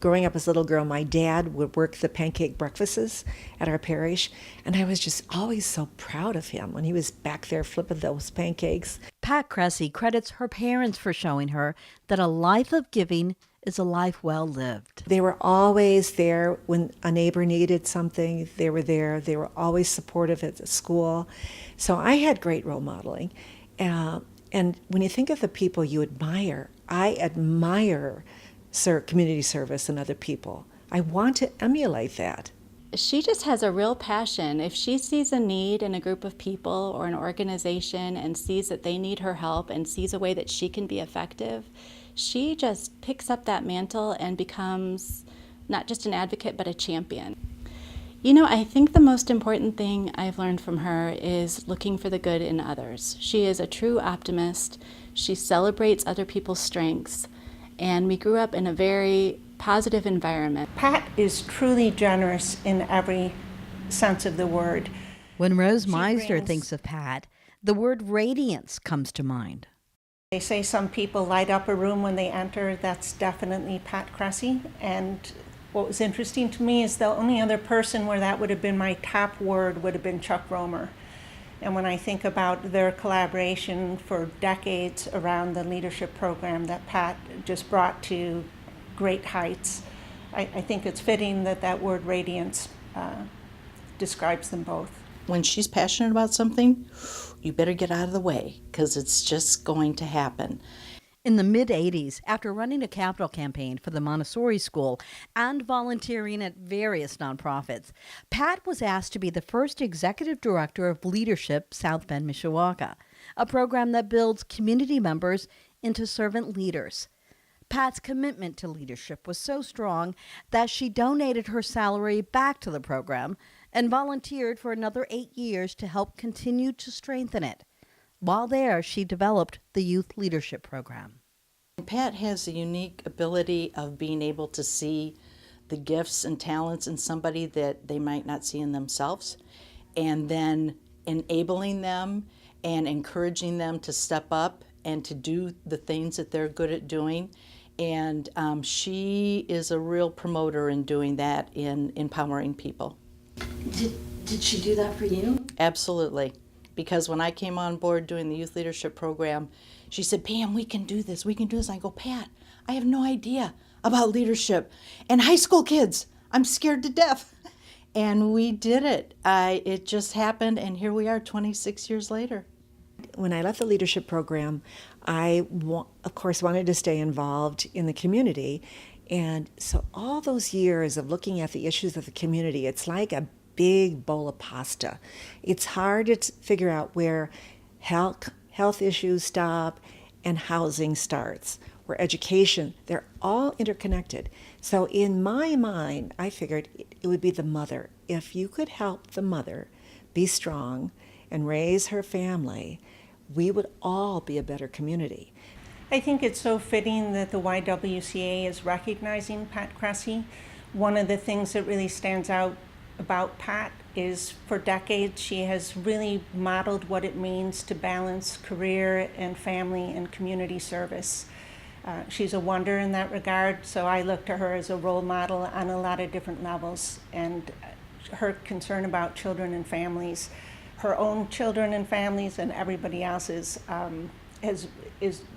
growing up as a little girl, my dad would work the pancake breakfasts at our parish, and I was just always so proud of him when he was back there flipping those pancakes. Pat Cressy credits her parents for showing her that a life of giving is a life well lived. They were always there when a neighbor needed something. They were there. They were always supportive at the school. So I had great role modeling. And when you think of the people you admire, I admire community service in other people. I want to emulate that. She just has a real passion. If she sees a need in a group of people or an organization and sees that they need her help and sees a way that she can be effective, she just picks up that mantle and becomes not just an advocate, but a champion. You know, I think the most important thing I've learned from her is looking for the good in others. She is a true optimist. She celebrates other people's strengths. And we grew up in a very positive environment. Pat is truly generous in every sense of the word. When Rose Meisner thinks of Pat, the word radiance comes to mind. They say some people light up a room when they enter. That's definitely Pat Cressy. And what was interesting to me is the only other person where that would have been my top word would have been Chuck Romer. And when I think about their collaboration for decades around the leadership program that Pat just brought to great heights, I think it's fitting that that word radiance describes them both. When she's passionate about something, you better get out of the way because it's just going to happen. In the mid-'80s, after running a capital campaign for the Montessori school and volunteering at various nonprofits, Pat was asked to be the first executive director of Leadership South Bend, Mishawaka, a program that builds community members into servant leaders. Pat's commitment to leadership was so strong that she donated her salary back to the program and volunteered for another 8 years to help continue to strengthen it. While there, she developed the Youth Leadership Program. Pat has a unique ability of being able to see the gifts and talents in somebody that they might not see in themselves, and then enabling them and encouraging them to step up and to do the things that they're good at doing. And she is a real promoter in doing that, in empowering people. Did she do that for you? Absolutely. Because when I came on board doing the Youth Leadership Program, she said, Pam, we can do this. I go, Pat, I have no idea about leadership. And high school kids, I'm scared to death. And we did it. It just happened, and here we are 26 years later. When I left the leadership program, I, of course, wanted to stay involved in the community. And so all those years of looking at the issues of the community, it's like a big bowl of pasta. It's hard to figure out where health issues stop and housing starts, where education, they're all interconnected. So in my mind, I figured it would be the mother. If you could help the mother be strong and raise her family, we would all be a better community. I think it's so fitting that the YWCA is recognizing Pat Cressy. One of the things that really stands out about Pat is for decades she has really modeled what it means to balance career and family and community service. She's a wonder in that regard, so I look to her as a role model on a lot of different levels, and her concern about children and families, her own children and families and everybody else's, is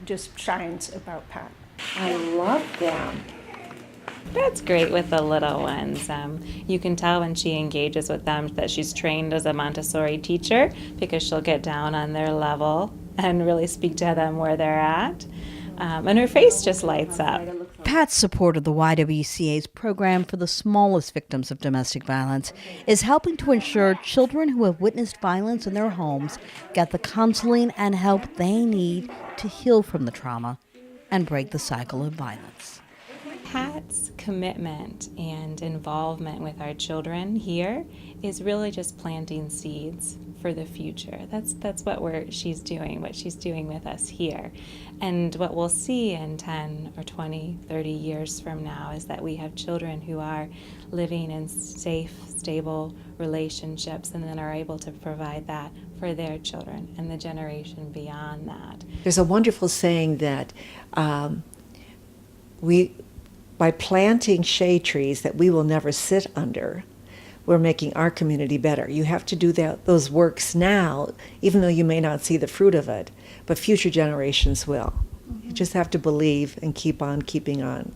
just shines about Pat. I love them. That's great with the little ones. You can tell when she engages with them that she's trained as a Montessori teacher, because she'll get down on their level and really speak to them where they're at. And her face just lights up. Pat's support of the YWCA's program for the smallest victims of domestic violence is helping to ensure children who have witnessed violence in their homes get the counseling and help they need to heal from the trauma and break the cycle of violence. Pat's commitment and involvement with our children here is really just planting seeds for the future. That's what she's doing with us here. And what we'll see in 10 or 20, 30 years from now is that we have children who are living in safe, stable relationships, and then are able to provide that for their children and the generation beyond that. There's a wonderful saying that we by planting shade trees that we will never sit under, we're making our community better. You have to do those works now, even though you may not see the fruit of it, but future generations will. You just have to believe and keep on keeping on.